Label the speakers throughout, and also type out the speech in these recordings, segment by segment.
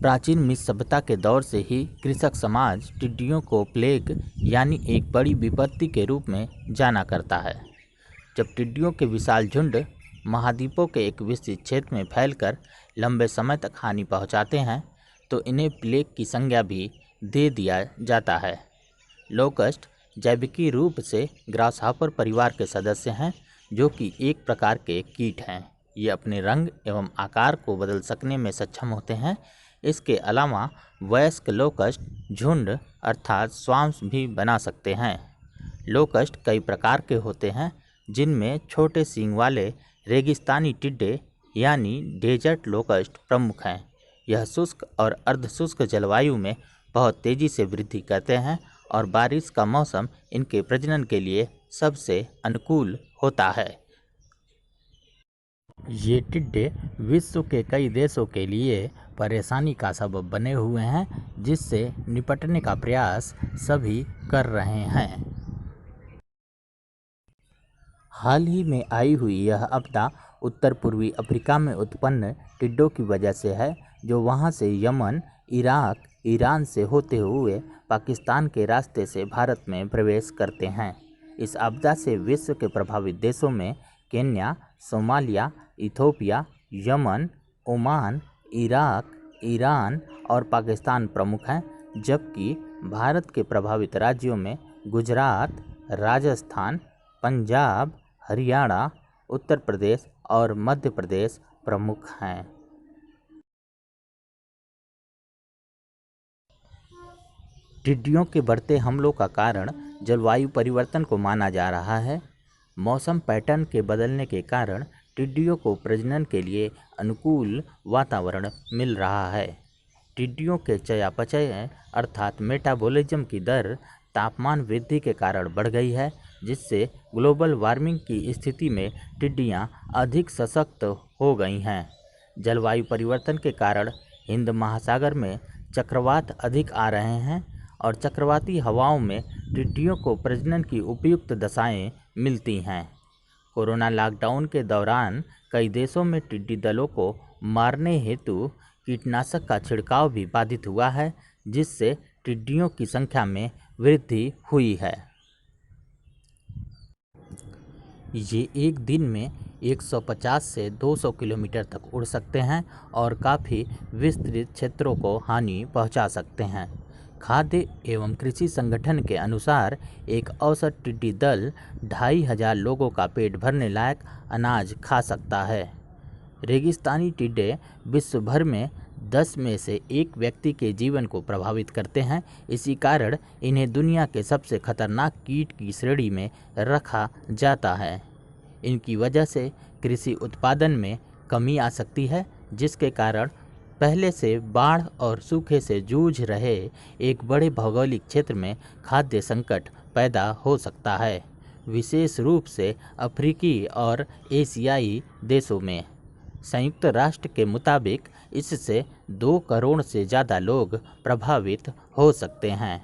Speaker 1: प्राचीन मिस्र सभ्यता के दौर से ही कृषक समाज टिड्डियों को प्लेग यानी एक बड़ी विपत्ति के रूप में जाना करता है। जब टिड्डियों के विशाल झुंड महाद्वीपों के एक विस्तृत क्षेत्र में फैलकर लंबे समय तक हानि पहुंचाते हैं तो इन्हें प्लेग की संज्ञा भी दे दिया जाता है। लोकस्ट जैविकीय रूप से ग्रासहॉपर परिवार के सदस्य हैं, जो कि एक प्रकार के कीट हैं। ये अपने रंग एवं आकार को बदल सकने में सक्षम होते हैं। इसके अलावा वयस्क लोकस्ट झुंड अर्थात स्वाम्स भी बना सकते हैं। लोकस्ट कई प्रकार के होते हैं, जिनमें छोटे सींग वाले रेगिस्तानी टिड्डे यानी डेजर्ट लोकस्ट प्रमुख हैं। यह शुष्क और अर्धशुष्क जलवायु में बहुत तेज़ी से वृद्धि करते हैं और बारिश का मौसम इनके प्रजनन के लिए सबसे अनुकूल होता है। ये टिड्डे विश्व के कई देशों के लिए परेशानी का सबब बने हुए हैं, जिससे निपटने का प्रयास सभी कर रहे हैं। हाल ही में आई हुई यह आपदा उत्तर पूर्वी अफ्रीका में उत्पन्न टिड्डों की वजह से है, जो वहां से यमन, इराक, ईरान से होते हुए पाकिस्तान के रास्ते से भारत में प्रवेश करते हैं। इस आपदा से विश्व के प्रभावित देशों में Kenya, Somalia, Ethiopia, Yemen, Oman, Iraq, Iran और पाकिस्तान प्रमुख हैं, जबकि भारत के प्रभावित राज्यों में गुजरात, राजस्थान, पंजाब, हरियाणा, उत्तर प्रदेश और मध्य प्रदेश प्रमुख हैं। टिड्डियों के बढ़ते हमलों का कारण जलवायु परिवर्तन को माना जा रहा है। मौसम पैटर्न के बदलने के कारण टिड्डियों को प्रजनन के लिए अनुकूल वातावरण मिल रहा है। टिड्डियों के चयापचय अर्थात मेटाबॉलिज्म की दर तापमान वृद्धि के कारण बढ़ गई है, जिससे ग्लोबल वार्मिंग की स्थिति में टिड्डियां अधिक सशक्त हो गई हैं। जलवायु परिवर्तन के कारण हिंद महासागर में चक्रवात अधिक आ रहे हैं और चक्रवाती हवाओं में टिड्डियों को प्रजनन की उपयुक्त दशाएं मिलती हैं। कोरोना लॉकडाउन के दौरान कई देशों में टिड्डी दलों को मारने हेतु कीटनाशक का छिड़काव भी बाधित हुआ है, जिससे टिड्डियों की संख्या में वृद्धि हुई है। ये एक दिन में 150 से 200 किलोमीटर तक उड़ सकते हैं और काफ़ी विस्तृत क्षेत्रों को हानि पहुंचा सकते हैं। खाद्य एवं कृषि संगठन के अनुसार एक औसत टिड्डी दल 2500 लोगों का पेट भरने लायक अनाज खा सकता है। रेगिस्तानी टिड्डे विश्व भर में 10 में से 1 व्यक्ति के जीवन को प्रभावित करते हैं। इसी कारण इन्हें दुनिया के सबसे खतरनाक कीट की श्रेणी में रखा जाता है। इनकी वजह से कृषि उत्पादन में कमी आ सकती है, जिसके कारण पहले से बाढ़ और सूखे से जूझ रहे एक बड़े भौगोलिक क्षेत्र में खाद्य संकट पैदा हो सकता है, विशेष रूप से अफ्रीकी और एशियाई देशों में। संयुक्त राष्ट्र के मुताबिक इससे 2 करोड़ से ज़्यादा लोग प्रभावित हो सकते हैं।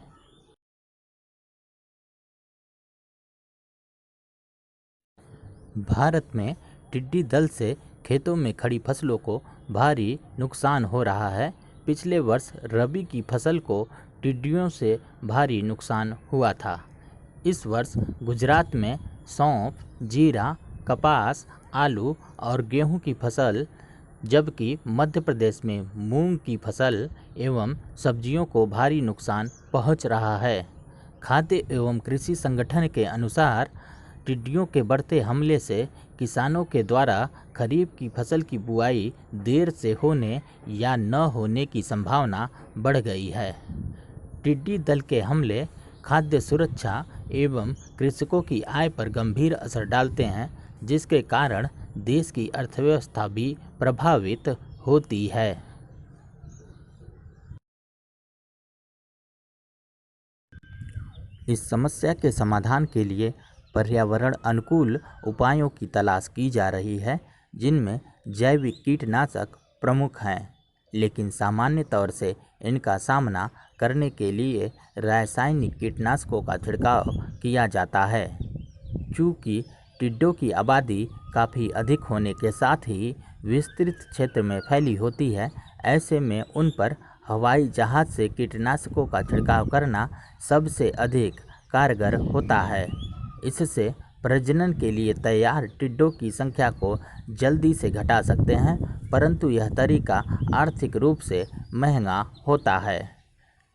Speaker 1: भारत में टिड्डी दल से खेतों में खड़ी फसलों को भारी नुकसान हो रहा है। पिछले वर्ष रबी की फसल को टिड्डियों से भारी नुकसान हुआ था। इस वर्ष गुजरात में सौंफ, जीरा, कपास, आलू और गेहूं की फसल, जबकि मध्य प्रदेश में मूंग की फसल एवं सब्जियों को भारी नुकसान पहुंच रहा है। खाद्य एवं कृषि संगठन के अनुसार टिड्डियों के बढ़ते हमले से किसानों के द्वारा खरीफ की फसल की बुआई देर से होने या न होने की संभावना बढ़ गई है। टिड्डी दल के हमले खाद्य सुरक्षा एवं कृषकों की आय पर गंभीर असर डालते हैं, जिसके कारण देश की अर्थव्यवस्था भी प्रभावित होती है। इस समस्या के समाधान के लिए पर्यावरण अनुकूल उपायों की तलाश की जा रही है, जिनमें जैविक कीटनाशक प्रमुख हैं, लेकिन सामान्य तौर से इनका सामना करने के लिए रासायनिक कीटनाशकों का छिड़काव किया जाता है। चूँकि टिड्डों की आबादी काफ़ी अधिक होने के साथ ही विस्तृत क्षेत्र में फैली होती है, ऐसे में उन पर हवाई जहाज़ से कीटनाशकों का छिड़काव करना सबसे अधिक कारगर होता है। इससे प्रजनन के लिए तैयार टिड्डों की संख्या को जल्दी से घटा सकते हैं, परंतु यह तरीका आर्थिक रूप से महंगा होता है।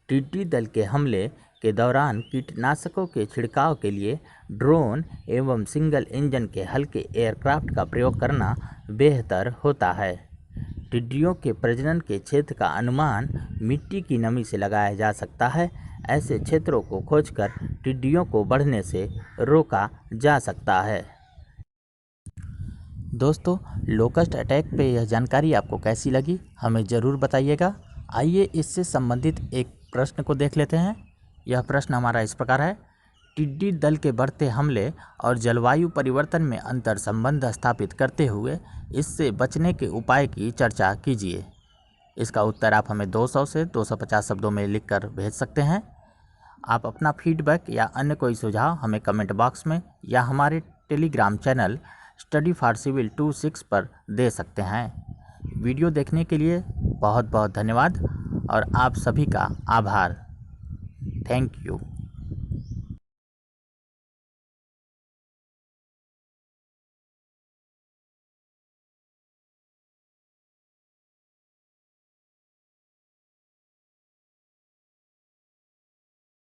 Speaker 1: टिड्डी दल के हमले के दौरान कीटनाशकों के छिड़काव के लिए ड्रोन एवं सिंगल इंजन के हल्के एयरक्राफ्ट का प्रयोग करना बेहतर होता है। टिड्डियों के प्रजनन के क्षेत्र का अनुमान मिट्टी की नमी से लगाया जा सकता है। ऐसे क्षेत्रों को खोजकर टिड्डियों को बढ़ने से रोका जा सकता है। दोस्तों, लोकस्ट अटैक पे यह जानकारी आपको कैसी लगी हमें ज़रूर बताइएगा। आइए इससे संबंधित एक प्रश्न को देख लेते हैं। यह प्रश्न हमारा इस प्रकार है, टिड्डी दल के बढ़ते हमले और जलवायु परिवर्तन में अंतर संबंध स्थापित करते हुए इससे बचने के उपाय की चर्चा कीजिए। इसका उत्तर आप हमें 200 से 250 शब्दों में लिखकर भेज सकते हैं। आप अपना फीडबैक या अन्य कोई सुझाव हमें कमेंट बॉक्स में या हमारे Telegram channel study for civil 26 पर दे सकते हैं। वीडियो देखने के लिए बहुत बहुत धन्यवाद और आप सभी का आभार। Thank you.